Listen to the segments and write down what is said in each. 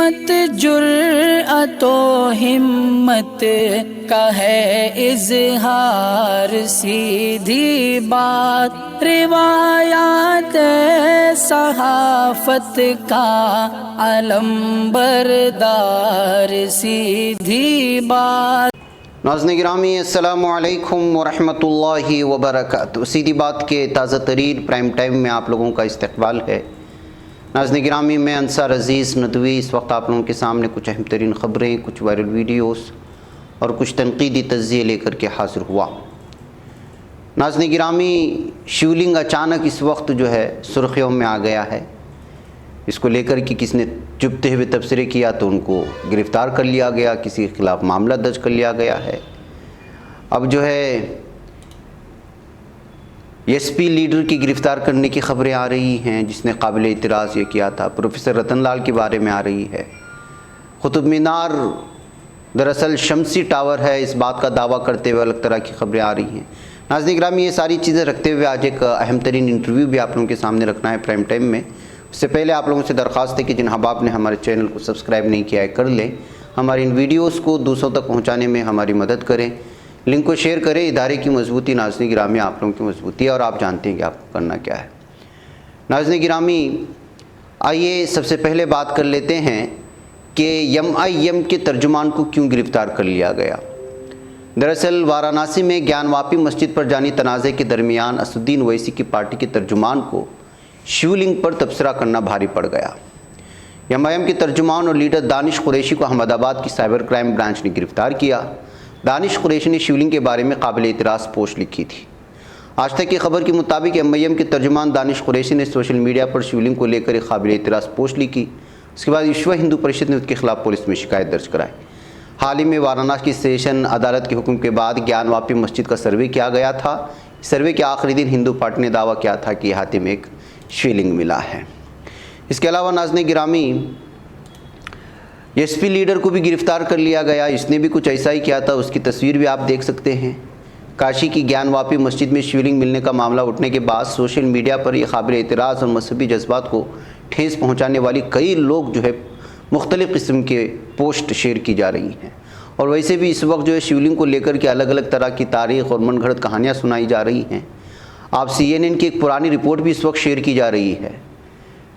इस्मत जुर्अतो हिम्मत का है इजहार, सीधी बात रिवायात सहाफत का अलम बरदार, सीधी बात। नाज़रीन गिरामी अस्सलामु अलैकुम वरहमतुल्लाहि वबरकातुहू। सीधी बात के ताज़ा तरीन प्राइम टाइम में आप लोगों का इस्तकबाल है। नाज़रीन गिरामी, मैं अंसार अज़ीज़ नदवी इस वक्त आप लोगों के सामने कुछ अहम तरीन ख़बरें, कुछ वायरल वीडियोस और कुछ तनकीदी तज़्ज़िये लेकर के हाज़िर हुआ। नाज़रीन गिरामी, शिवलिंग अचानक इस वक्त जो है सुर्खियों में आ गया है। इसको लेकर कि किसने चुभते हुए तबसरे किया तो उनको गिरफ़्तार कर लिया गया, किसी के ख़िलाफ़ मामला दर्ज कर लिया गया है। अब जो है एसपी लीडर की गिरफ़्तार करने की ख़बरें आ रही हैं, जिसने काबिल इतराज़ ये किया था। प्रोफेसर रतन लाल के बारे में आ रही है। कुतुब मीनार दरअसल शमसी टावर है, इस बात का दावा करते हुए अलग तरह की ख़बरें आ रही हैं। नाज़रीन गिरामी, ये सारी चीज़ें रखते हुए आज एक अहम तरीन इंटरव्यू भी आप लोगों के सामने रखना है प्राइम टाइम में। उससे पहले आप लोगों से दरख्वास्त है कि जिन अहबाब ने हमारे चैनल को सब्सक्राइब नहीं किया है कर लें। हमारी इन वीडियोस को दूसरों तक पहुंचाने में हमारी मदद करें। लिंक को शेयर करें। इदारे की मजबूती नाज़रीन गिरामी आप लोगों की मजबूती है और आप जानते हैं कि आपको करना क्या है। नाज़रीन गिरामी, आइए सबसे पहले बात कर लेते हैं कि MIM के तर्जुमान को क्यों गिरफ़्तार कर लिया गया। दरअसल वाराणसी में ज्ञानवापी मस्जिद पर जानी तनाज़े के दरमियान असदुद्दीन ओवैसी की पार्टी के तर्जुमान को शिवलिंग पर तबसरा करना भारी पड़ गया। MIM के तर्जुमान और लीडर दानिश कुरैशी को अहमदाबाद की साइबर क्राइम ब्रांच ने गिरफ़्तार किया। दानिश कुरैशी ने शिवलिंग के बारे में काबिल इतराज़ पोस्ट लिखी थी। आज तक की खबर के मुताबिक MIM के तर्जुमान दानिश कुरैशी ने सोशल मीडिया पर शिवलिंग को लेकर एक काबिल इतराज़ पोस्ट लिखी। उसके बाद विश्व हिंदू परिषद ने उसके खिलाफ पुलिस में शिकायत दर्ज कराई। हाल ही में वाराणसी की सेशन अदालत के हुक्म के बाद ज्ञानवापी मस्जिद का सर्वे किया गया था। सर्वे के आखिरी दिन हिंदू पार्टी ने दावा किया था कि अहाते में एक शिवलिंग मिला है। इसके अलावा नाज़रीन गिरामी, एसपी लीडर को भी गिरफ़्तार कर लिया गया। इसने भी कुछ ऐसा ही किया था, उसकी तस्वीर भी आप देख सकते हैं। काशी की ज्ञानवापी मस्जिद में शिवलिंग मिलने का मामला उठने के बाद सोशल मीडिया पर यह काबिल एतराज़ और मजहबी जज्बात को ठेस पहुँचाने वाली कई लोग जो है मुख्तलिफ़ किस्म के पोस्ट शेयर की जा रही हैं। और वैसे भी इस वक्त जो है शिवलिंग को लेकर के अलग अलग तरह की तारीख़ और मनगढ़ंत कहानियाँ सुनाई जा रही हैं। आप CNN की एक पुरानी रिपोर्ट भी इस वक्त शेयर की जा रही है,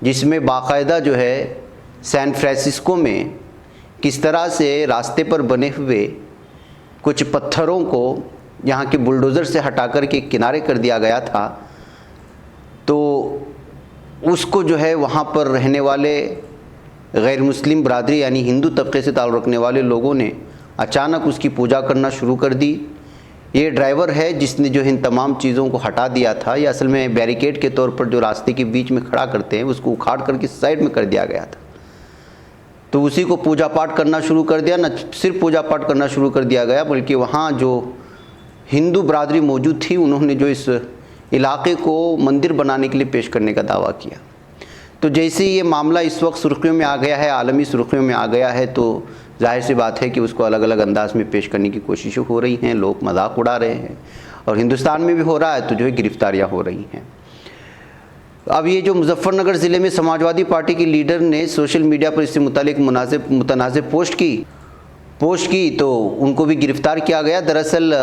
जिसमें बाकायदा जो है सैन फ्रांसिस्को में किस तरह से रास्ते पर बने हुए कुछ पत्थरों को यहाँ के बुलडोज़र से हटा कर के किनारे कर दिया गया था। तो उसको जो है वहाँ पर रहने वाले गैर मुस्लिम बरादरी यानी हिंदू तबके से ताल्लुक़ रखने वाले लोगों ने अचानक उसकी पूजा करना शुरू कर दी। ये ड्राइवर है जिसने जो इन तमाम चीज़ों को हटा दिया था। ये असल में बैरिकेड के तौर पर जो रास्ते के बीच में खड़ा करते हैं उसको उखाड़ करके साइड में कर दिया गया था। तो उसी को पूजा पाठ करना शुरू कर दिया। न सिर्फ पूजा पाठ करना शुरू कर दिया गया बल्कि वहाँ जो हिंदू बरादरी मौजूद थी उन्होंने जो इस इलाके को मंदिर बनाने के लिए पेश करने का दावा किया। तो जैसे ये मामला इस वक्त सुर्खियों में आ गया है, आलमी सुर्खियों में आ गया है, तो जाहिर सी बात है कि उसको अलग अलग अंदाज में पेश करने की कोशिशें हो रही हैं। लोग मजाक उड़ा रहे हैं और हिंदुस्तान में भी हो रहा है तो जो है गिरफ्तारियाँ हो रही हैं। अब ये जो मुजफ्फरनगर ज़िले में समाजवादी पार्टी के लीडर ने सोशल मीडिया पर इससे मुतालिक मुतनाज़िब पोस्ट की तो उनको भी गिरफ़्तार किया गया। दरअसल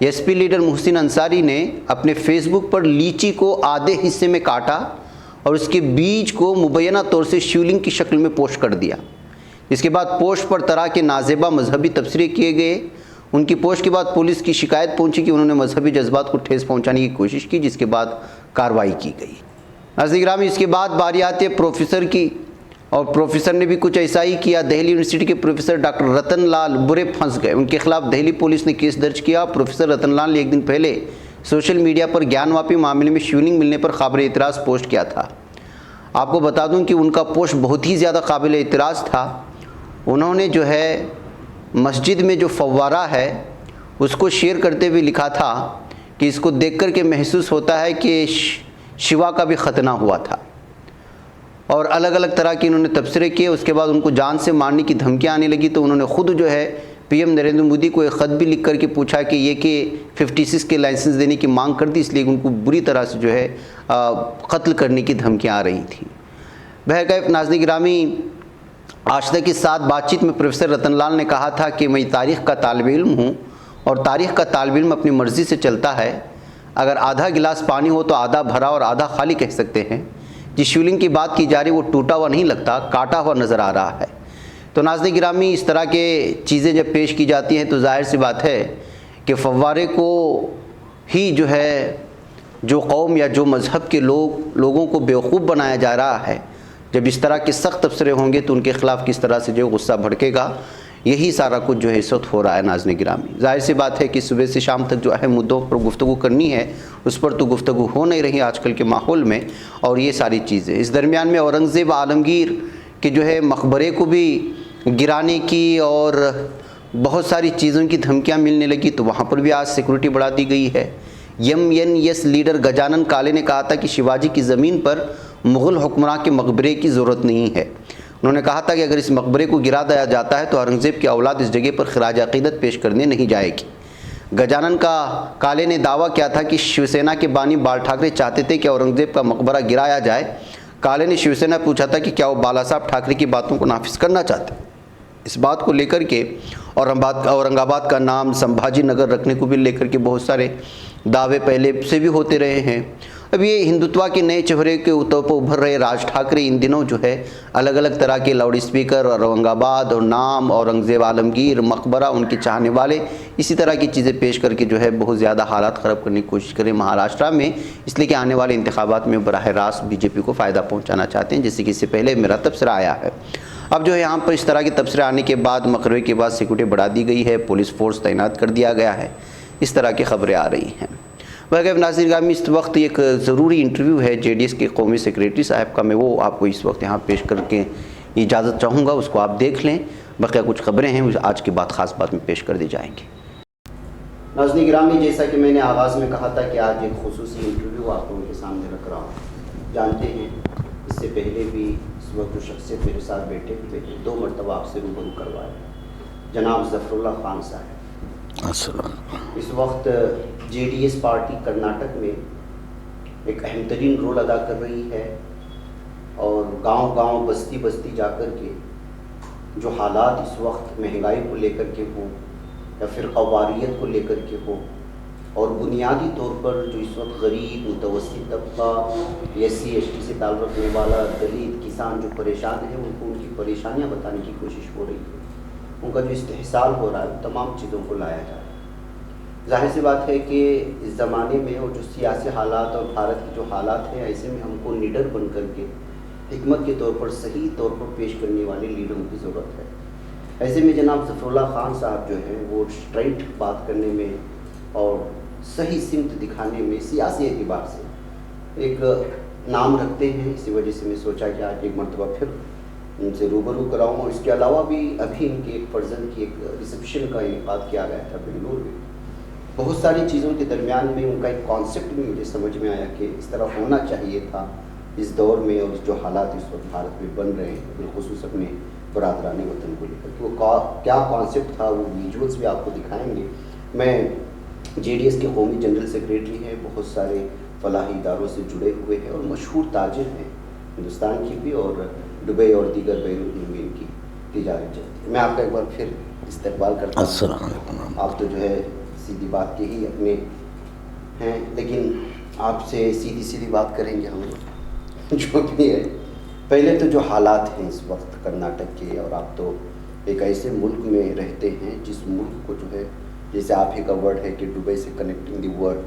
एसपी लीडर मोहसिन अंसारी ने अपने फेसबुक पर लीची को आधे हिस्से में काटा और उसके बीज को मुबैना तौर से शिवलिंग की शक्ल में पोस्ट कर दिया। इसके बाद पोस्ट पर तरह के नाजेबा मजहबी तबसरे किए गए। उनकी पोस्ट के बाद पुलिस की शिकायत पहुंची कि उन्होंने मजहबी जज्बात को ठेस पहुंचाने की कोशिश की, जिसके बाद कार्रवाई की गई। नाज़रीन गिरामी, इसके बाद बारी आती है प्रोफेसर की, और प्रोफेसर ने भी कुछ ऐसा ही किया। दिल्ली यूनिवर्सिटी के प्रोफेसर डॉक्टर रतन लाल बुरे फंस गए। उनके खिलाफ दिल्ली पुलिस ने केस दर्ज किया। प्रोफेसर रतन लाल ने एक दिन पहले सोशल मीडिया पर ज्ञानवापी मामले में शिवलिंग मिलने पर काबिल इतराज़ पोस्ट किया था। आपको बता दूं कि उनका पोस्ट बहुत ही ज़्यादा काबिल इतराज़ था। उन्होंने जो है मस्जिद में जो फव्वारा है उसको शेयर करते हुए लिखा था कि इसको देख कर के महसूस होता है कि शिवा का भी ख़तना हुआ था। और अलग अलग तरह के इन्होंने तबसरे किए। उसके बाद उनको जान से मारने की धमकियाँ आने लगी तो उन्होंने ख़ुद जो है PM नरेंद्र मोदी को एक ख़त भी लिख करके पूछा कि ये कि 56 के लाइसेंस देने की मांग कर दी, इसलिए उनको बुरी तरह से जो है कत्ल करने की धमकियाँ आ रही थी। बहरकैफ नाज़रीन गिरामी, आज तक के साथ बातचीत में प्रोफेसर रतनलाल ने कहा था कि मैं तारीख़ का तालिब इल्म हूँ और तारीख़ का तालिब इल्म अपनी मर्ज़ी से चलता है। अगर आधा गिलास पानी हो तो आधा भरा और आधा खाली कह सकते हैं। जिस शिवलिंग की बात की जा रही वो टूटा हुआ नहीं लगता, काटा हुआ नज़र आ रहा है। तो नाज़रीन गिरामी, इस तरह के चीज़ें जब पेश की जाती हैं तो जाहिर सी बात है कि फव्वारे को ही जो है, जो कौम या जो मज़हब के लोगों को बेवकूफ़ बनाया जा रहा है। जब इस तरह के सख्त तबसरे होंगे तो उनके ख़िलाफ़ किस तरह से जो गुस्सा भड़केगा, यही सारा कुछ जो है इस वक्त हो रहा है। नाज़रीन गिरामी, जाहिर सी बात है कि सुबह से शाम तक जो अहम मुद्दों पर गुफ्तगू करनी है उस पर तो गुफ्तगू हो नहीं रही आजकल के माहौल में, और ये सारी चीज़ें। इस दरमियान में औरंगज़ेब आलमगीर के जो है मकबरे को भी गिराने की और बहुत सारी चीज़ों की धमकियाँ मिलने लगी, तो वहाँ पर भी आज सिक्योरिटी बढ़ा दी गई है। MNS लीडर गजानन काले ने कहा था कि शिवाजी की ज़मीन पर मुग़ल हुक्मरान के मकबरे की ज़रूरत नहीं है। उन्होंने कहा था कि अगर इस मकबरे को गिरा दिया जाता है तो औरंगज़ेब की औलाद इस जगह पर खिराज अक़ीदत पेश करने नहीं जाएगी। गजानन काले ने दावा किया था कि शिवसेना के बानी बाल ठाकरे चाहते थे कि औरंगज़ेब का मकबरा गिराया जाए। काले ने शिवसेना पूछा था कि क्या वो बाला साहब ठाकरे की बातों को नाफिज करना चाहते। इस बात को लेकर के औरंगाबाद का नाम संभाजी नगर रखने को भी लेकर के बहुत सारे दावे पहले से भी होते रहे हैं। अब ये हिंदुत्व के नए चेहरे के तौर पर उभर रहे राज ठाकरे इन दिनों जो है अलग अलग तरह के लाउड स्पीकर और औरंगाबाद और नाम, औरंगज़ेब आलमगीर, मकबरा, उनके चाहने वाले, इसी तरह की चीज़ें पेश करके जो है बहुत ज़्यादा हालात ख़राब करने की कोशिश करें महाराष्ट्र में, इसलिए कि आने वाले इंतखाबात में बराह रास्त बीजेपी को फ़ायदा पहुँचाना चाहते हैं, जैसे कि इससे पहले मेरा तबसरा आया है। अब जो है यहाँ पर इस तरह के तबसरे आने के बाद मकबरे के बाद सिक्योरिटी बढ़ा दी गई है, पुलिस फोर्स तैनात कर दिया गया है, इस तरह की खबरें आ रही हैं। वगैरह नाज़रीन गिरामी, इस वक्त एक ज़रूरी इंटरव्यू है JDS के कौमी सेक्रेटरी साहब का, मैं वो आपको इस वक्त यहाँ पेश करके इजाज़त चाहूँगा, उसको आप देख लें। बकिया कुछ खबरें हैं आज के बाद ख़ास बात में पेश कर दी जाएंगी। नाज़रीन गिरामी, जैसा कि मैंने आगाज़ में कहा था कि आज एक खुसूसी इंटरव्यू आप लोगों के सामने रख रहा हूँ। जानते हैं इससे पहले भी इस वक्त जो शख्सियत मेरे साथ बैठे हुए थे, 2 मरतबा आपसे रूबरू करवाए, जनाब ज़फ़रुल्लाह खान साहब। इस वक्त JDS पार्टी कर्नाटक में एक अहम तरीन रोल अदा कर रही है और गांव-गांव, बस्ती-बस्ती जाकर के जो हालात इस वक्त महंगाई को लेकर के हो या फिर क़वारियत को लेकर के हो, और बुनियादी तौर पर जो इस वक्त गरीब, मुतवस्सित तबका, SC/ST से ताल्लुक़ रखने वाला, दलित, किसान जो परेशान हैं, उनको उनकी परेशानियाँ बताने की कोशिश हो रही है। उनका जो इस्तेहसाल हो रहा है, तमाम चीज़ों को लाया जा रहा है। जाहिर सी बात है कि इस ज़माने में और जो सियासी हालात और भारत के जो हालात हैं, ऐसे में हमको लीडर बन कर के हिकमत के तौर पर, सही तौर पर पेश करने वाले लीडरों की ज़रूरत है। ऐसे में जनाब ज़फ़रुल्लाह खान साहब जो हैं वो स्ट्राइट बात करने में और सही सिमत दिखाने में सियासी एतबार से एक नाम रखते हैं। इसी वजह से मैं सोचा कि आज एक मरतबा फिर उनसे रूबरू कराऊँ। और इसके अलावा भी अभी इनके एक फर्जन की एक रिसेप्शन का इनेकाद किया गया था बेंगलुरु में। बहुत सारी चीज़ों के दरमियान में उनका एक कॉन्सेप्ट भी मुझे समझ में आया कि इस तरह होना चाहिए था इस दौर में, और जो हालात इस वक्त भारत में बन रहे हैं, बिलखुसूस अपने बरादरान वतन को लेकर के, वो क्या कॉन्सेप्ट था, वो विजुअल्स भी आपको दिखाएंगे। मैं JDS के कौमी जनरल सेक्रेटरी हैं, बहुत सारे फलाही इदारों से जुड़े हुए हैं और मशहूर ताजिर हैं हिंदुस्तान की भी, और दुबई और दीगर बैरून मुल्क इनकी तिजारत चलती है। मैं आपका एक बार फिर इस्तकबाल करता हूँ। अस्सलाम वालेकुम। आप तो जो है सीधी बात के ही अपने हैं, लेकिन आपसे सीधी सीधी बात करेंगे हम जो भी है। पहले तो जो हालात हैं इस वक्त कर्नाटक के, और आप तो एक ऐसे मुल्क में रहते हैं जिस मुल्क को जो है, जैसे आप ही का वर्ड है कि दुबई से कनेक्टिंग द वर्ल्ड,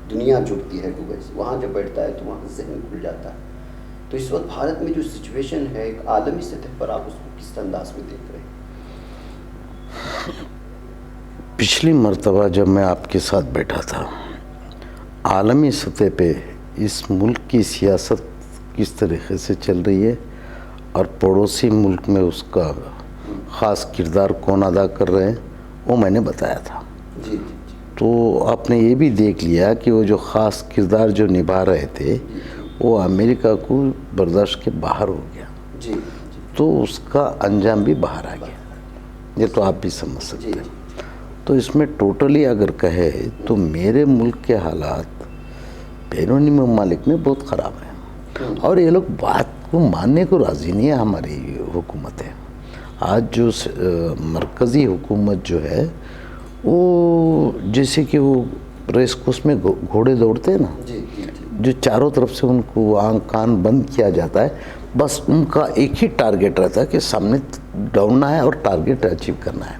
दुनिया जुड़ती है दुबई से, वहाँ जब बैठता है तो वहाँ जहन खुल जाता है। तो इस वक्त भारत में जो सिचुएशन है एक आलमी सतह पर, आप उसको किस अंदाज में देख रहे हैं? पिछली मर्तबा जब मैं आपके साथ बैठा था, आलमी सतह पे इस मुल्क की सियासत किस तरीके से चल रही है और पड़ोसी मुल्क में उसका ख़ास किरदार कौन अदा कर रहे हैं, वो मैंने बताया था। जी। तो आपने ये भी देख लिया कि वो जो ख़ास किरदार जो निभा रहे थे वो अमेरिका को बर्दाश्त के बाहर हो गया। जी। तो उसका अंजाम भी बाहर आ गया, ये तो आप भी समझ सकते हैं। तो इसमें टोटली अगर कहे तो मेरे मुल्क के हालात बैरूनी ममालिक में बहुत ख़राब हैं, और ये लोग बात को मानने को राज़ी नहीं है, हमारी हुकूमत है। आज जो मरकज़ी हुकूमत जो है वो जैसे कि वो रेस कोर्स में घोड़े दौड़ते हैं ना, जो चारों तरफ से उनको आँख कान बंद किया जाता है, बस उनका एक ही टारगेट रहता है कि सामने दौड़ना है और टारगेट अचीव करना है।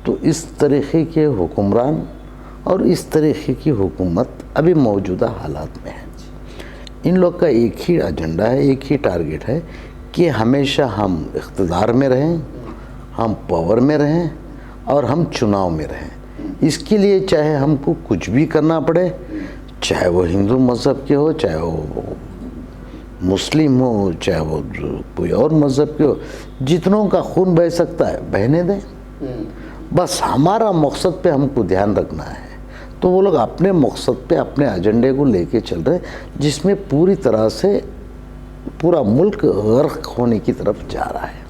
तो इस तरीक़े के हुक्मरान और इस तरीक़े की हुकूमत अभी मौजूदा हालात में है। इन लोग का एक ही एजेंडा है, एक ही टारगेट है कि हमेशा हम इक़्तिदार में रहें, हम पावर में रहें और हम चुनाव में रहें। इसके लिए चाहे हमको कुछ भी करना पड़े, चाहे वो हिंदू मज़हब के हो, चाहे वो मुस्लिम हो, चाहे वो कोई और मज़हब के हो, जितनों का खून बह सकता है बहने दें, बस हमारा मकसद पे हमको ध्यान रखना है। तो वो लोग अपने मकसद पे अपने एजेंडे को लेके चल रहे हैं, जिसमें पूरी तरह से पूरा मुल्क गर्क होने की तरफ जा रहा है।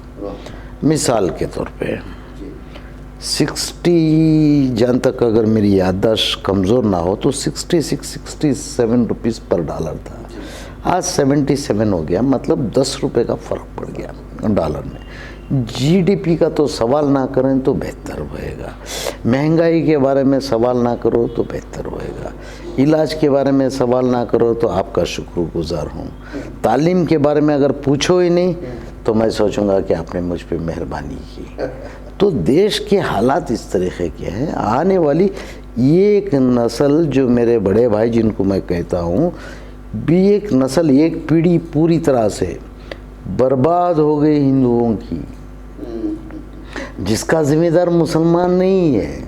मिसाल के तौर पे 60 जहाँ तक अगर मेरी याददाश्त कमज़ोर ना हो तो 66-67 रुपीज़ पर डॉलर था, आज 77 हो गया, मतलब 10 रुपये का फ़र्क पड़ गया डॉलर में। जीडीपी का तो सवाल ना करें तो बेहतर होएगा, महंगाई के बारे में सवाल ना करो तो बेहतर होएगा, इलाज के बारे में सवाल ना करो तो आपका शुक्रगुजार हूँ, तालीम के बारे में अगर पूछो ही नहीं तो मैं सोचूंगा कि आपने मुझ पे मेहरबानी की। तो देश के हालात इस तरीक़े के हैं। आने वाली ये एक नस्ल जो मेरे बड़े भाई जिनको मैं कहता हूँ, भी एक नस्ल, एक पीढ़ी पूरी तरह से बर्बाद हो गई हिंदुओं की, जिसका जिम्मेदार मुसलमान नहीं है।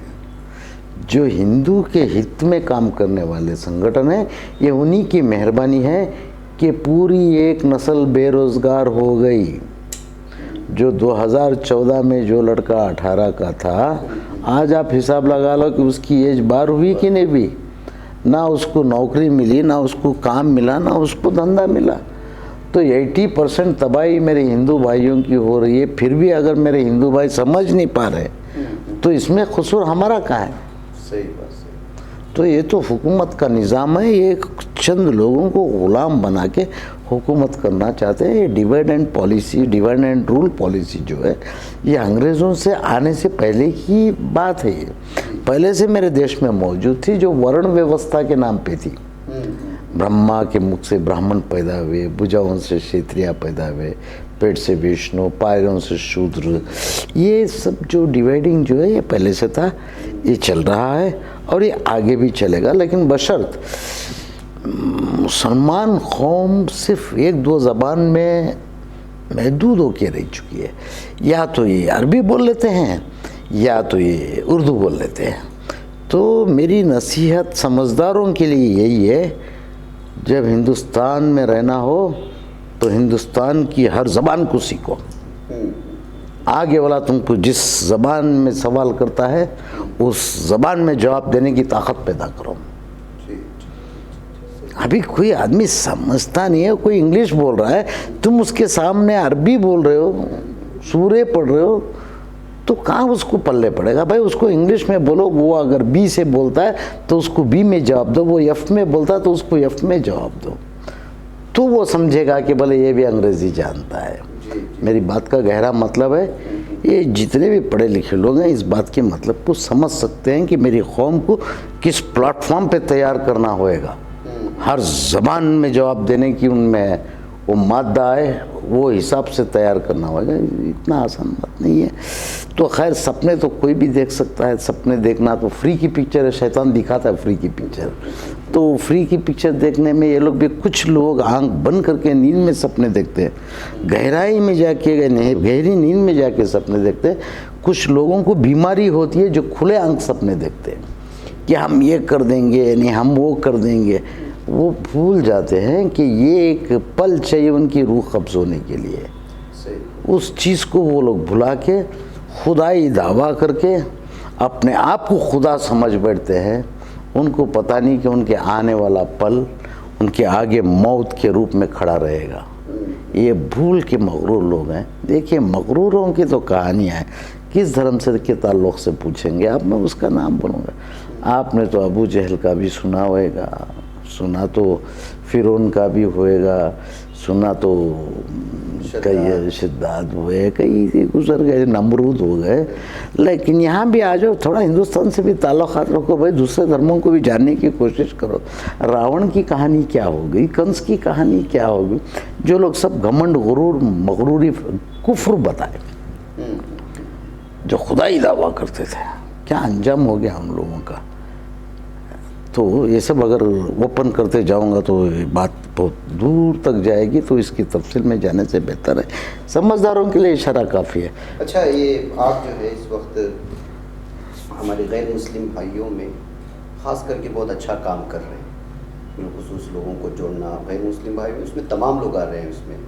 जो हिंदू के हित में काम करने वाले संगठन हैं, ये उन्हीं की मेहरबानी है कि पूरी एक नस्ल बेरोज़गार हो गई। जो 2014 में जो लड़का 18 का था, आज आप हिसाब लगा लो कि उसकी एज 12 हुई कि नहीं भी, ना उसको नौकरी मिली, ना उसको काम मिला, ना उसको धंधा मिला। तो 80% तबाही मेरे हिंदू भाइयों की हो रही है। फिर भी अगर मेरे हिंदू भाई समझ नहीं पा रहे तो इसमें कसूर हमारा कहाँ है? सही बात। तो ये तो हुकूमत का निज़ाम है, ये चंद लोगों को ग़ुलाम बना के हुकूमत करना चाहते हैं। ये divide and policy, divide and rule policy जो है, ये अंग्रेज़ों से आने से पहले की बात है। ये पहले से मेरे देश में मौजूद थी, जो वर्ण व्यवस्था के नाम पे थी। ब्रह्मा के मुख से ब्राह्मण पैदा हुए, भुजाओं से क्षत्रिय पैदा हुए, पेट से विष्णु, पैरों से शूद्र। ये सब जो डिवाइडिंग जो है ये पहले से था, ये चल रहा है और ये आगे भी चलेगा। लेकिन बशर्त मुसलमान कौम सिर्फ 1-2 ज़बान में महदूद होकर रह चुकी है। या तो ये अरबी बोल लेते हैं या तो ये उर्दू बोल लेते हैं। तो मेरी नसीहत समझदारों के लिए यही है, जब हिंदुस्तान में रहना हो तो हिंदुस्तान की हर ज़बान को सीखो। आगे वाला तुमको जिस ज़बान में सवाल करता है उस ज़बान में जवाब देने की ताकत पैदा करो। अभी कोई आदमी समझता नहीं है, कोई इंग्लिश बोल रहा है, तुम उसके सामने अरबी बोल रहे हो, सूरे पढ़ रहे हो, तो कहाँ उसको पल्ले पड़ेगा? भाई उसको इंग्लिश में बोलो, वो अगर बी से बोलता है तो उसको बी में जवाब दो, वो एफ में बोलता है तो उसको एफ में जवाब दो, तो वो समझेगा कि भले ये भी अंग्रेज़ी जानता है। मेरी बात का गहरा मतलब है, ये जितने भी पढ़े लिखे लोग हैं इस बात के मतलब को समझ सकते हैं कि मेरी कौम को किस प्लेटफॉर्म पे तैयार करना होएगा। हर ज़बान में जवाब देने की उनमें वो मादा है, वो हिसाब से तैयार करना होगा। इतना आसान बात नहीं है। तो खैर, सपने तो कोई भी देख सकता है, सपने देखना तो फ्री की पिक्चर है, शैतान दिखाता है फ्री की पिक्चर। तो फ्री की पिक्चर देखने में ये लोग भी, कुछ लोग आंख बंद करके नींद में सपने देखते हैं, गहराई में जाके गहरी नींद में जाके सपने देखते हैं। कुछ लोगों को बीमारी होती है जो खुले आंख सपने देखते हैं कि हम ये कर देंगे, नहीं हम वो कर देंगे। वो भूल जाते हैं कि ये एक पल चाहिए उनकी रूह कब्ज़ होने के लिए। उस चीज़ को वो लोग भुला के खुदाई दावा करके अपने आप को खुदा समझ बैठते हैं। उनको पता नहीं कि उनके आने वाला पल उनके आगे मौत के रूप में खड़ा रहेगा। ये भूल के मगरूर लोग हैं। देखिए, मगरूरों की तो कहानियाँ हैं, किस धर्म से के ताल्लुक़ से पूछेंगे आप, मैं उसका नाम बोलूँगा। आपने तो अबू जहल का भी सुना होगा, सुना तो फिरौन का भी होएगा, सुना तो कई शिद्दात हुए, कई गुजर गए, नमरूद हो गए। लेकिन यहाँ भी आ जाओ, थोड़ा हिंदुस्तान से भी ताल्लुकात रखो भाई, दूसरे धर्मों को भी जानने की कोशिश करो। रावण की कहानी क्या हो गई, कंस की कहानी क्या हो गई, जो लोग सब घमंड गुरूर मगरूरी कुफ्र बताए, जो खुदाई दावा करते थे, क्या अंजाम हो गया हम लोगों का। तो ये सब अगर ओपन करते जाऊंगा तो ये बात बहुत दूर तक जाएगी, तो इसकी तफसील में जाने से बेहतर है समझदारों के लिए इशारा काफ़ी है। अच्छा, ये आप जो है इस वक्त हमारे गैर मुस्लिम भाइयों में ख़ास करके बहुत अच्छा काम कर रहे हैं, बिलखुसूस लोगों को जोड़ना। गैर मुस्लिम भाई में उसमें तमाम लोग आ रहे हैं, उसमें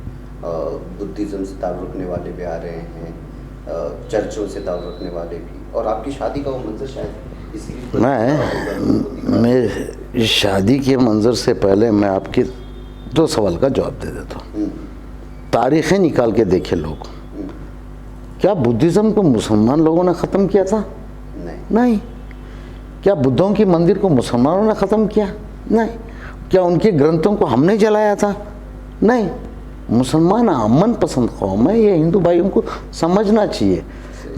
बुद्धिज़्म से ताल्लुक़ रखने वाले भी आ रहे हैं, चर्चों से ताल्लुक़ रखने वाले भी, और आपकी शादी का वो मंजर शायद मैं इस शादी के मंजर से पहले मैं आपके 2 सवाल का जवाब दे देता हूँ। तारीखें निकाल के देखे लोग, क्या बुद्धिज़्म को मुसलमान लोगों ने ख़त्म किया था? नहीं। क्या बुद्धों की मंदिर को मुसलमानों ने ख़त्म किया? नहीं। क्या उनके ग्रंथों को हमने जलाया था? नहीं। मुसलमान अमन पसंद कौम है, ये हिंदू भाइयों को समझना चाहिए।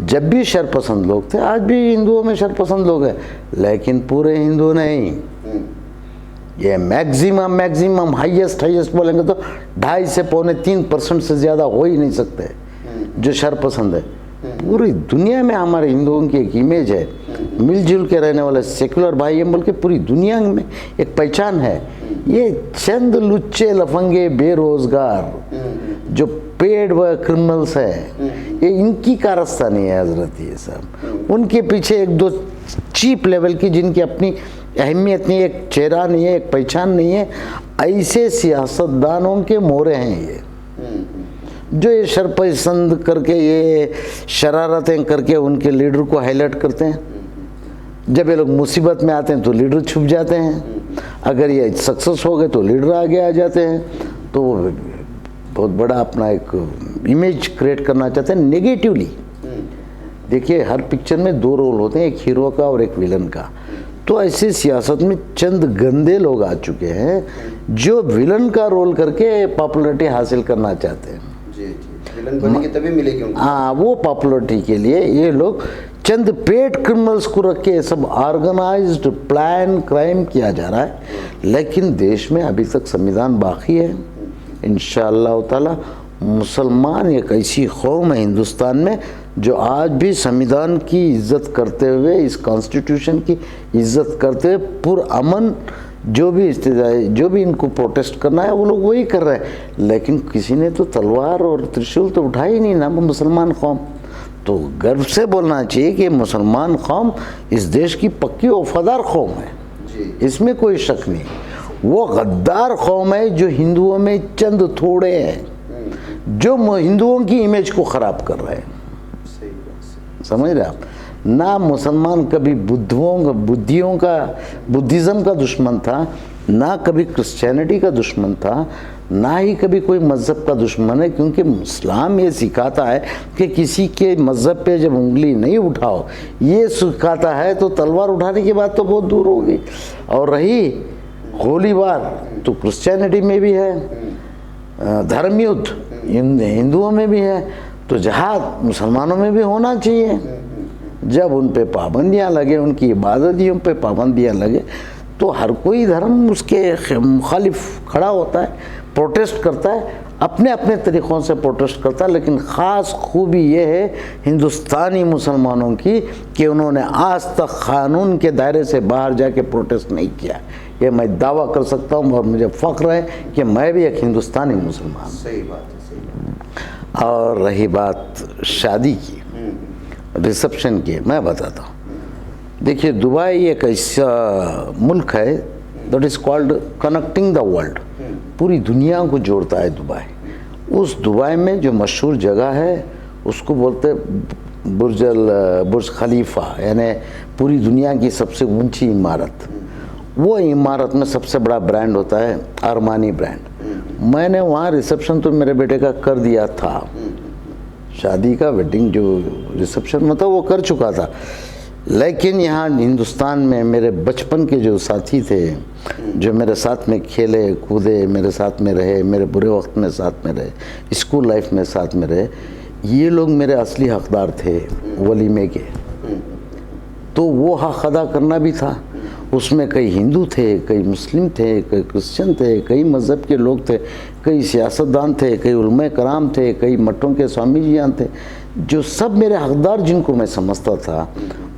जब भी शरपसंद लोग थे, आज भी हिंदुओं में शरपसंद लोग हैं, लेकिन पूरे हिंदू नहीं। ये मैक्सिमम हाईएस्ट बोलेंगे तो 2.5 से 3% से ज़्यादा हो ही नहीं सकते जो शरपसंद है। पूरी दुनिया में हमारे हिंदुओं की एक इमेज है, मिलजुल के रहने वाले सेकुलर भाई हैं, बल्कि पूरी दुनिया में एक पहचान है। ये चंद लुच्चे लफंगे बेरोजगार जो पेड व क्रिमिनल्स हैं, ये इनकी कारस्तानी है हजरत। ये सब उनके पीछे 1-2 चीप लेवल की, जिनकी अपनी अहमियत नहीं है, एक चेहरा नहीं है, एक पहचान नहीं है, ऐसे सियासतदानों के मोहरे हैं ये, जो ये शरपसंद करके, ये शरारतें करके उनके लीडर को हाईलाइट करते हैं। जब ये लोग मुसीबत में आते हैं तो लीडर छुप जाते हैं, अगर ये सक्सेस हो गए तो लीडर आगे आ जाते हैं। तो बहुत बड़ा अपना एक इमेज क्रिएट करना चाहते हैं नेगेटिवली। देखिए, हर पिक्चर में 2 रोल होते हैं, एक हीरो का और एक विलन का। तो ऐसे सियासत में चंद गंदे लोग आ चुके हैं जो विलन का रोल करके पॉपुलैरिटी हासिल करना चाहते हैं। विलन बनेंगे तभी मिलेगी उनको। हाँ, वो पॉपुलैरिटी के लिए ये लोग चंद पेड क्रिमिनल्स को रख के सब ऑर्गेनाइज्ड प्लान क्राइम किया जा रहा है। लेकिन देश में अभी तक संविधान बाकी है। इंशाअल्लाह ताला मुसलमान एक ऐसी कौम है हिंदुस्तान में जो आज भी संविधान की इज्जत करते हुए, इस कॉन्स्टिट्यूशन की इज्जत करते हुए पुरअमन जो भी इनको प्रोटेस्ट करना है वो लोग वही कर रहे हैं। लेकिन किसी ने तो तलवार और त्रिशूल तो उठाई नहीं ना, मुसलमान कौम। तो गर्व से बोलना चाहिए कि मुसलमान कौम इस देश की पक्की वफादार कौम है, इसमें कोई शक नहीं। वो गद्दार कौम है जो हिंदुओं में चंद थोड़े हैं जो हिंदुओं की इमेज को ख़राब कर रहे हैं। समझ रहे आप? ना मुसलमान कभी बुद्धिज़्म का दुश्मन था, ना कभी क्रिश्चियनिटी का दुश्मन था, ना ही कभी कोई मज़हब का दुश्मन है। क्योंकि इस्लाम ये सिखाता है कि किसी के मज़हब पे जब उंगली नहीं उठाओ, ये सिखाता है। तो तलवार उठाने की बात तो बहुत दूर होगी। और रही गोलीबार, तो क्रिश्चियनिटी में भी है, धर्म युद्ध हिंदुओं में भी है, तो जिहाद मुसलमानों में भी होना चाहिए। जब उन पे पाबंदियाँ लगे, उनकी इबादतियों पे पाबंदियाँ लगे, तो हर कोई धर्म उसके मुखालिफ खड़ा होता है, प्रोटेस्ट करता है, अपने अपने तरीक़ों से प्रोटेस्ट करता है। लेकिन ख़ास खूबी ये है हिंदुस्तानी मुसलमानों की कि उन्होंने आज तक क़ानून के दायरे से बाहर जाके प्रोटेस्ट नहीं किया। ये मैं दावा कर सकता हूँ और मुझे फ़ख्र है कि मैं भी एक हिंदुस्तानी मुसलमान। सही बात है, सही बात। और रही बात शादी की, रिसेप्शन की, मैं बताता हूँ। देखिए, दुबई एक ऐसा मुल्क है that is called connecting the world, पूरी दुनिया को जोड़ता है दुबई। उस दुबई में जो मशहूर जगह है उसको बोलते बुर्ज खलीफा, यानी पूरी दुनिया की सबसे ऊंची इमारत। वो इमारत में सबसे बड़ा ब्रांड होता है अरमानी ब्रांड। मैंने वहाँ रिसेप्शन तो मेरे बेटे का कर दिया था, शादी का वेडिंग जो रिसेप्शन में था वो कर चुका था। लेकिन यहाँ हिंदुस्तान में मेरे बचपन के जो साथी थे, जो मेरे साथ में खेले कूदे, मेरे साथ में रहे, मेरे बुरे वक्त में साथ में रहे, स्कूल लाइफ में साथ में रहे, ये लोग मेरे असली हकदार थे वलीमे के। तो वो हक अदा करना भी था। उसमें कई हिंदू थे, कई मुस्लिम थे, कई क्रिश्चियन थे, कई मज़हब के लोग थे, कई सियासतदान थे, कई उलमा कराम थे, कई मठों के स्वामी जियाँ थे, जो सब मेरे हकदार जिनको मैं समझता था।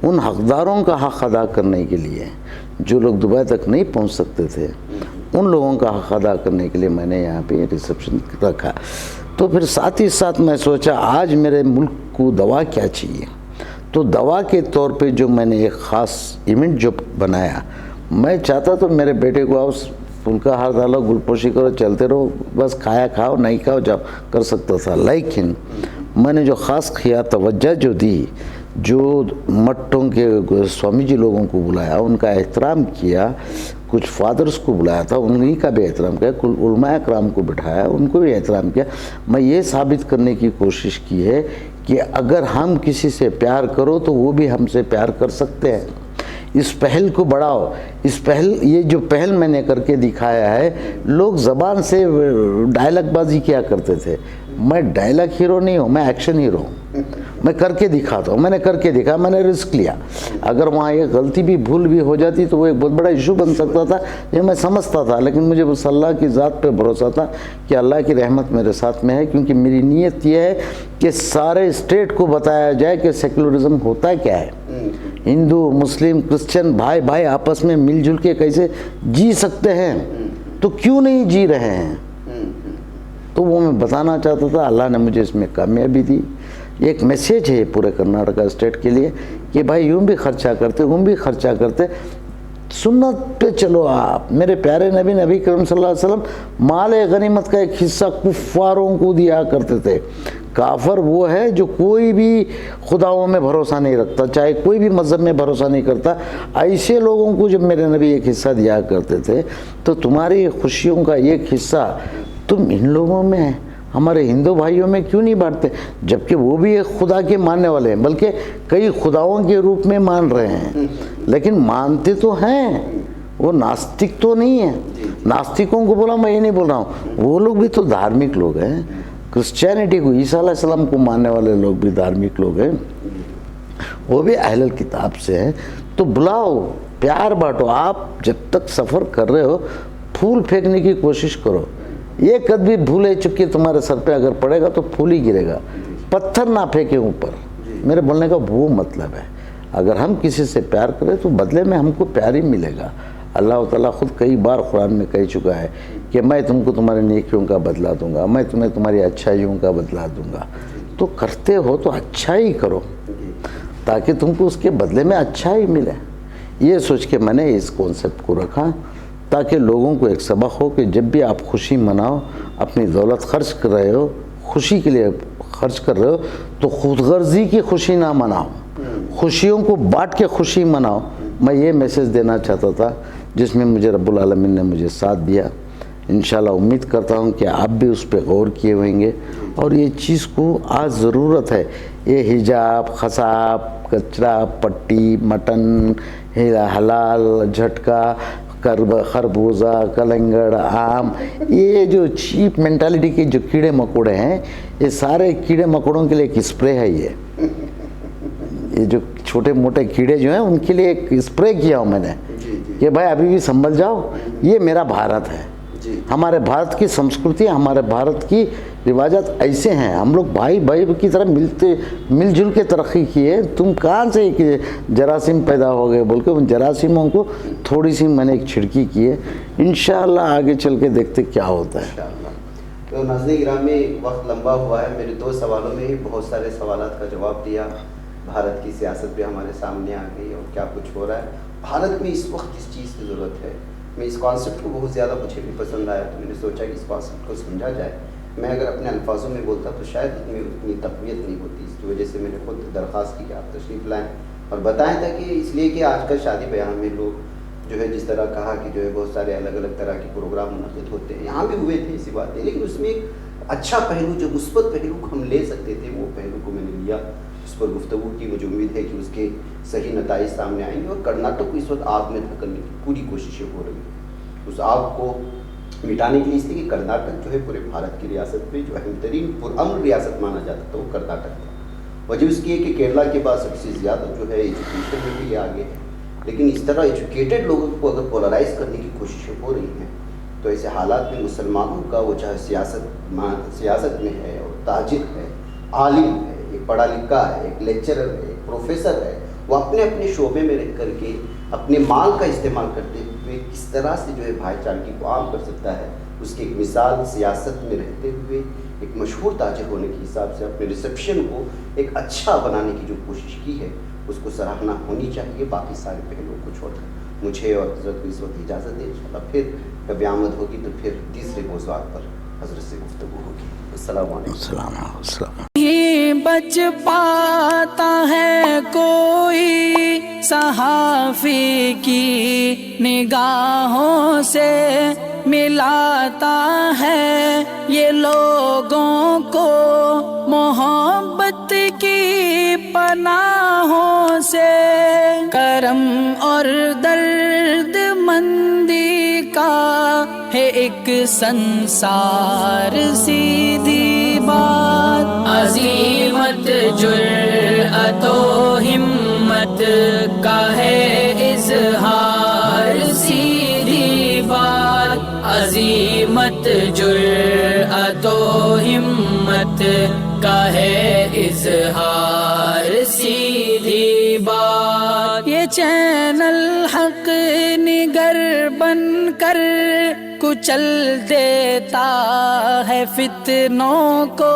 उन हकदारों का हक अदा करने के लिए, जो लोग दुबई तक नहीं पहुंच सकते थे, उन लोगों का हक अदा करने के लिए मैंने यहाँ पे रिसेप्शन रखा। तो फिर साथ ही साथ मैं सोचा आज मेरे मुल्क को दवा क्या चाहिए। तो दवा के तौर पे जो मैंने एक ख़ास इवेंट जो बनाया, मैं चाहता तो मेरे बेटे को आओ फूल का हार डालो, गुलपोशी करो, चलते रहो, बस खाया खाओ नहीं खाओ जाओ, कर सकता था। लेकिन मैंने जो ख़ास किया, तवज्जो जो दी, जो मठों के स्वामी जी लोगों को बुलाया, उनका एहतराम किया, कुछ फादर्स को बुलाया था, उन्हीं का भी एहतराम किया, कुल उलमा कराम को बिठाया, उनको भी एहतराम किया। मैं ये साबित करने की कोशिश की है कि अगर हम किसी से प्यार करो तो वो भी हमसे प्यार कर सकते हैं। इस पहल को बढ़ाओ। इस पहल, ये जो पहल मैंने करके दिखाया है, लोग ज़बान से डायलॉगबाजी किया करते थे। मैं डायलॉग हीरो नहीं हूँ, मैं एक्शन हीरो हूँ। मैं करके दिखाता हूँ। मैंने करके दिखा, मैंने रिस्क लिया। अगर वहाँ एक गलती भी भूल भी हो जाती तो वो एक बहुत बड़ा इशू बन सकता था, ये मैं समझता था। लेकिन मुझे उस अल्लाह की ज़ात पे भरोसा था कि अल्लाह की रहमत मेरे साथ में है, क्योंकि मेरी नीयत ये है कि सारे स्टेट को बताया जाए कि सेकुलरिज्म होता क्या है। हिंदू मुस्लिम क्रिश्चियन भाई भाई आपस में मिलजुल के कैसे जी सकते हैं, तो क्यों नहीं जी रहे हैं, तो वो मैं बताना चाहता था। अल्लाह ने मुझे इसमें कामयाबी दी। एक मैसेज है पूरे कर्नाटका स्टेट के लिए कि भाई यूँ भी खर्चा करते, हम भी खर्चा करते, सुन्नत पे चलो आप। मेरे प्यारे नबी करीम सल्लल्लाहु अलैहि वसल्लम माल गनीमत का एक हिस्सा कुफ्फारों को दिया करते थे। काफर वो है जो कोई भी खुदाओं में भरोसा नहीं रखता, चाहे कोई भी मज़हब में भरोसा नहीं करता। ऐसे लोगों को जब मेरे नबी एक हिस्सा दिया करते थे, तो तुम्हारी खुशियों का एक हिस्सा तुम इन लोगों में, हमारे हिंदू भाइयों में क्यों नहीं बांटते, जबकि वो भी एक खुदा के मानने वाले हैं, बल्कि कई खुदाओं के रूप में मान रहे हैं, लेकिन मानते तो हैं, वो नास्तिक तो नहीं है। नास्तिकों को बोला मैं ये नहीं बोल रहा हूँ, वो लोग भी तो धार्मिक लोग हैं। क्रिश्चियनिटी को, ईसा अलैहिस्सलाम को मानने वाले लोग भी धार्मिक लोग हैं, वो भी अहलुल किताब से हैं। तो बुलाओ, प्यार बांटो। आप जब तक सफ़र कर रहे हो, फूल फेंकने की कोशिश करो। ये कभी भूले चुके तुम्हारे सर पे अगर पड़ेगा तो फूल ही गिरेगा, पत्थर ना फेंके ऊपर। मेरे बोलने का वो मतलब है, अगर हम किसी से प्यार करें तो बदले में हमको प्यार ही मिलेगा। अल्लाह ताला खुद कई बार कुरान में कह चुका है कि मैं तुमको तुम्हारी नेकियों का बदला दूंगा, मैं तुम्हें तुम्हारी अच्छाइयों का बदला दूंगा। तो करते हो तो अच्छा ही करो, ताकि तुमको उसके बदले में अच्छा ही मिले। ये सोच के मैंने इस कॉन्सेप्ट को रखा, ताकि लोगों को एक सबक हो कि जब भी आप खुशी मनाओ, अपनी दौलत खर्च कर रहे हो, खुशी के लिए खर्च कर रहे हो, तो खुदगर्जी की खुशी ना मनाओ, खुशियों को बांट के खुशी मनाओ। मैं ये मैसेज देना चाहता था, जिसमें मुझे रब्बुल आलमीन ने मुझे साथ दिया। इंशाल्लाह उम्मीद करता हूँ कि आप भी उस पर गौर किए होंगे, और ये चीज़ को आज ज़रूरत है। ये हिजाब, खसाब, कचरा, पट्टी, मटन, हलाल, झटका, खरबूजा, कलंगड़, आम, ये जो चीप मेंटालिटी के जो कीड़े मकोड़े हैं, ये सारे कीड़े मकोड़ों के लिए एक स्प्रे है। ये जो छोटे मोटे कीड़े जो हैं, उनके लिए एक स्प्रे किया हूँ मैंने कि भाई अभी भी संभल जाओ, ये मेरा भारत है। हमारे भारत की संस्कृति, हमारे भारत की रिवाजात ऐसे हैं। हम लोग भाई भाई की तरह मिलजुल के तरक्की किए। तुम कहाँ से कि जरासीम पैदा हो गए बोल के, उन जरासीमों को थोड़ी सी मैंने एक छिड़की की है। इंशाअल्लाह आगे चल के देखते क्या होता है। तो नाज़रीन गिरामी, वक्त लंबा हुआ है। मेरे 2 सवालों में ही बहुत सारे सवालात का जवाब दिया। भारत की सियासत भी हमारे सामने आ गई और क्या कुछ हो रहा है भारत में इस वक्त, किस चीज़ की ज़रूरत है। मैं इस कॉन्सेप्ट को बहुत ज़्यादा, मुझे भी पसंद आया, तो मैंने सोचा कि इस कॉन्सेप्ट को समझा जाए। मैं अगर अपने अल्फाजों में बोलता तो शायद इसमें उतनी तक़वियत नहीं होती। इसकी वजह से मैंने खुद दरख्वास्त की कि आप तशरीफ़ लाएँ और बताएं, ताकि इसलिए कि आजकल शादी ब्याह में लोग जो है, जिस तरह कहा कि जो है बहुत सारे अलग अलग तरह के प्रोग्राम मुनक़िद होते हैं, यहाँ भी हुए थे ऐसी बात है, लेकिन उसमें एक अच्छा पहलू, जो मुस्बत पहलू को हम ले सकते थे, वो पहलू को मैंने लिया। इस पर गुफ्तगू की। मुझे उम्मीद है कि उसके सही नताइज सामने आएंगे। और कर्नाटक को इस वक्त आग में धकेलने की पूरी कोशिशें हो रही हैं। उस आग को मिटाने के लिए इसलिए कि कर्नाटक जो है पूरे भारत की रियासत में जो अहम तरीन पुरअमन रियासत माना जाता था वो कर्नाटक था। वजह उसकी है कि केरला के बाद सबसे ज़्यादा जो है एजुकेशन में भी आगे है। लेकिन इस तरह एजुकेटेड लोगों को अगर पोलराइज करने की कोशिशें हो रही हैं तो ऐसे हालात में मुसलमानों का वो चाहे सियासत में है और ताजिर है, आलिम है, एक पढ़ा लिखा है, एक लेक्चरर है, एक प्रोफेसर है, वो अपने अपने शोबे में रह करके अपने माल का इस्तेमाल करते हुए किस तरह से जो है भाईचारगी को आम कर सकता है, उसकी एक मिसाल सियासत में रहते हुए एक मशहूर ताजिर होने के हिसाब से अपने रिसेप्शन को एक अच्छा बनाने की जो कोशिश की है उसको सराहना होनी चाहिए। बाकी सारे पहलुओं को छोड़कर मुझे और हज़रत को इस वक्त इजाज़त दें। इंशाअल्लाह फिर कभी आमद होगी तो फिर तीसरे मौज़ूआत पर हज़रत से गुफ्तगू होगी। अस्सलामु अलैकुम। ये बच पाता है कोई सहाफ़ी की निगाहों से, मिलाता है ये लोगों को मोहब्बत की पनाहों से। करम और दर्द मंदी का है एक संसार, सीधी बात अज़ीमत जुर्अतो हिम्मत का है इज़हार, सीधी बात अज़ीमत जुर्अतो हिम्मत का है इज़हार, सीधी बात। ये चैनल हक निगर बन कर कुचल देता है फितनों को।